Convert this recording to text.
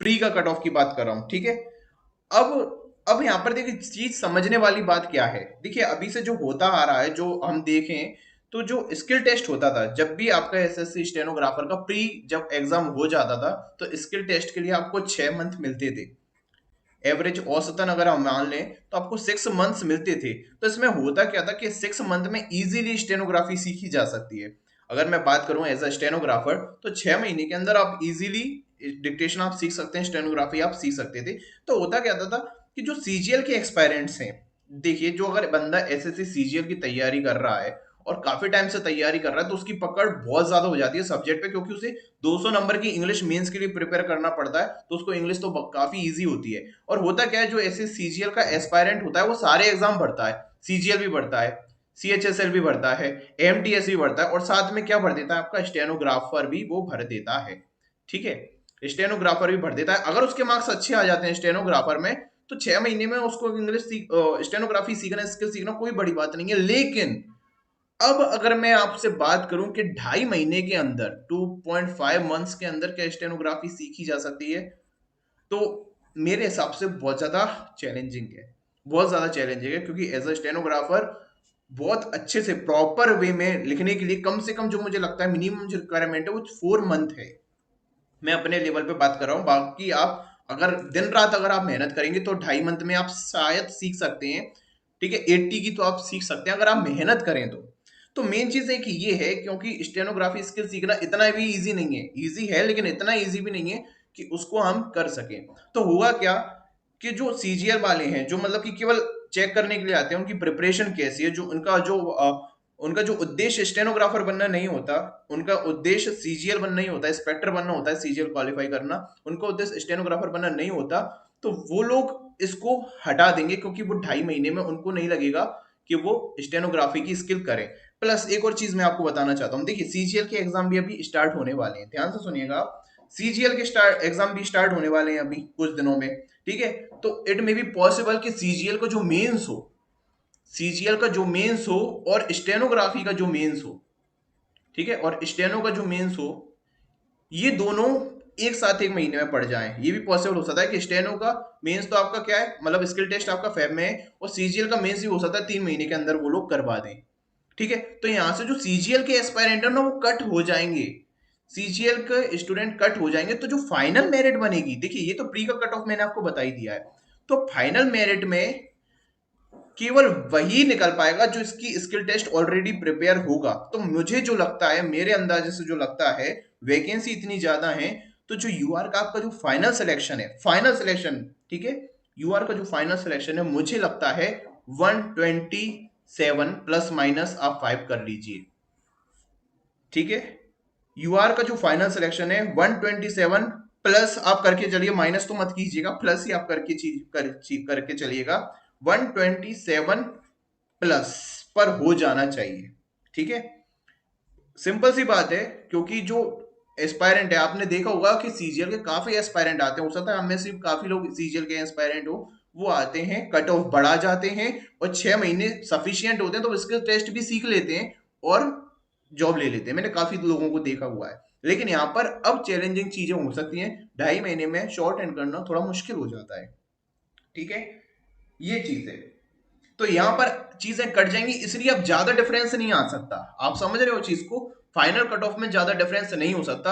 Pre का cut off की बात कर रहा हूं, ठीक है। अब यहाँ पर देखिए चीज समझने वाली बात क्या है। देखिए अभी से जो होता आ रहा है, जो हम देखें तो जो स्किल टेस्ट होता था, जब भी आपका एसएससी स्टेनोग्राफर का प्री जब एग्जाम हो जाता था, तो स्किल टेस्ट के लिए आपको 6 मंथ मिलते थे। एवरेज औसतन अगर हम मान लें तो आपको 6 मंथ्स मिलते थे। तो इसमें होता क्या था कि 6 मंथ में इजीली स्टेनोग्राफी सीखी जा सकती है। अगर मैं बात करूं एज अ स्टेनोग्राफर, तो 6 महीने के अंदर आप इजीली डिक्टेशन आप सीख सकते हैं, स्टेनोग्राफी आप सीख सकते थे। तो होता क्या था कि जो सीजीएल के एक्सपेरेंट्स हैं, देखिए जो अगर बंदा एसएससी सीजीएल की तैयारी कर रहा है और काफी टाइम से तैयारी कर रहा है, तो उसकी पकड़ बहुत ज्यादा हो जाती है सब्जेक्ट पे, क्योंकि उसे 200 नंबर की इंग्लिश मेंस के लिए प्रिपेयर करना पड़ता है, तो उसको इंग्लिश तो काफी इजी होती है। और होता क्या है, जो ऐसे सीजीएल का एस्पायरेंट होता है वो सारे एग्जाम भरता है, सीजीएल भी भरता है, सीएचएसएल भी भरता है, एमटीएस भी भरता है, और साथ में क्या भर देता है आपका स्टेनोग्राफर भी वो भर देता है, ठीक है। स्टेनोग्राफर भी भर देता है। अगर उसके मार्क्स अच्छे आ जाते हैं स्टेनोग्राफर में, तो 6 महीने में उसको इंग्लिश स्टेनोग्राफी सीखना, स्किल सीखना कोई बड़ी बात नहीं है। लेकिन अब अगर मैं आपसे बात करूं कि 2.5 महीने के अंदर, 2.5 मंथ्स के अंदर क्या स्टेनोग्राफी सीखी जा सकती है, तो मेरे हिसाब से बहुत ज्यादा चैलेंजिंग है, बहुत ज्यादा चैलेंजिंग है। क्योंकि एज अ स्टेनोग्राफर बहुत अच्छे से प्रॉपर वे में लिखने के लिए कम से कम जो मुझे लगता है मिनिमम जो रिक्वायरमेंट है वो 4 मंथ है। मैं अपने लेवल पे बात कर रहा हूँ, बाकी आप अगर दिन रात अगर आप मेहनत करेंगे तो 2.5 मंथ में आप शायद सीख सकते हैं, ठीक है। 80 की तो आप सीख सकते हैं अगर आप मेहनत करें तो मेन चीज है कि ये है, क्योंकि स्टेनोग्राफी स्किल सीखना इतना भी इजी नहीं है, इजी है लेकिन इतना इजी भी नहीं है कि उसको हम कर सकें। तो हुआ क्या कि जो सीजीएल वाले हैं, जो मतलब कि केवल चेक करने के लिए आते हैं उनकी प्रिपरेशन कैसी है, जो उनका जो उद्देश्य स्टेनोग्राफर बनना नहीं होता, उनका उद्देश्य सीजीएल बनना नहीं होता, इंस्पेक्टर बनना होता है, सीजीएल क्वालिफाई करना, उनका उद्देश्य स्टेनोग्राफर बनना नहीं होता। तो वो लोग इसको हटा देंगे, क्योंकि वो 2.5 महीने में उनको नहीं लगेगा कि वो स्टेनोग्राफी की स्किल करें। प्लस एक और चीज मैं आपको बताना चाहता हूँ, देखिए सीजीएल के एग्जाम भी अभी स्टार्ट होने वाले हैं, ध्यान से सुनिएगा आप। सीजीएल के एग्जाम भी स्टार्ट होने वाले हैं अभी कुछ दिनों में, ठीक है। तो इट मे बी पॉसिबल कि सीजीएल का जो मेंस हो, सीजीएल का जो मेंस हो और स्टेनोग्राफी का जो मेंस हो, ठीक है, और स्टेनो का जो मेंस हो, ये दोनों एक साथ 1 महीने में पड़ जाएं। ये भी पॉसिबल हो सकता है कि स्टेनो का मेंस तो आपका क्या है, मतलब स्किल टेस्ट आपका फेब में है, और सीजीएल का मेंस भी हो सकता है 3 महीने के अंदर वो लोग करवा दें, ठीक है। तो यहां से जो सीजीएल के एस्पायरेंट है ना वो कट हो जाएंगे, सीजीएल के स्टूडेंट कट हो जाएंगे। तो जो फाइनल मेरिट बनेगी, देखिए ये तो प्री का कट ऑफ मैंने आपको बता ही दिया है, तो फाइनल मेरिट में केवल वही निकल पाएगा जो इसकी स्किल टेस्ट ऑलरेडी प्रिपेयर होगा। तो मुझे जो लगता है, मेरे अंदाजे से जो लगता है, वैकेंसी इतनी ज्यादा है, तो जो यूआर का आपका जो फाइनल सिलेक्शन है, फाइनल सिलेक्शन, ठीक है, यूआर का जो फाइनल सिलेक्शन है मुझे लगता है 127 प्लस माइनस आप 5 कर लीजिए, ठीक है। यूआर का जो फाइनल सिलेक्शन है 127 प्लस आप करके चलिए, माइनस तो मत कीजिएगा, प्लस ही आप करके करके चलिएगा। 127 प्लस पर हो जाना चाहिए, ठीक है। सिंपल सी बात है, क्योंकि जो एस्पायरेंट है, आपने देखा होगा कि सीजीएल के काफी एस्पायरेंट आते हैं, हो सकता है हमें सिर्फ काफी लोग सीजीएल के एस्पायरेंट हो, वो आते हैं, कट ऑफ बढ़ा जाते हैं, और 6 महीने सफिशियंट होते हैं तो इसके टेस्ट भी सीख लेते हैं और जॉब ले लेते हैं। मैंने काफी लोगों को देखा हुआ है। लेकिन यहाँ पर अब चैलेंजिंग चीजें हो सकती हैं, 2.5 महीने में शॉर्ट एंड करना थोड़ा मुश्किल हो जाता है, ठीक है, ये चीज है। तो यहां पर चीजें कट जाएंगी, इसलिए अब ज्यादा डिफरेंस नहीं आ सकता। आप समझ रहे हो चीज को, फाइनल कट ऑफ में ज्यादा डिफरेंस नहीं हो सकता।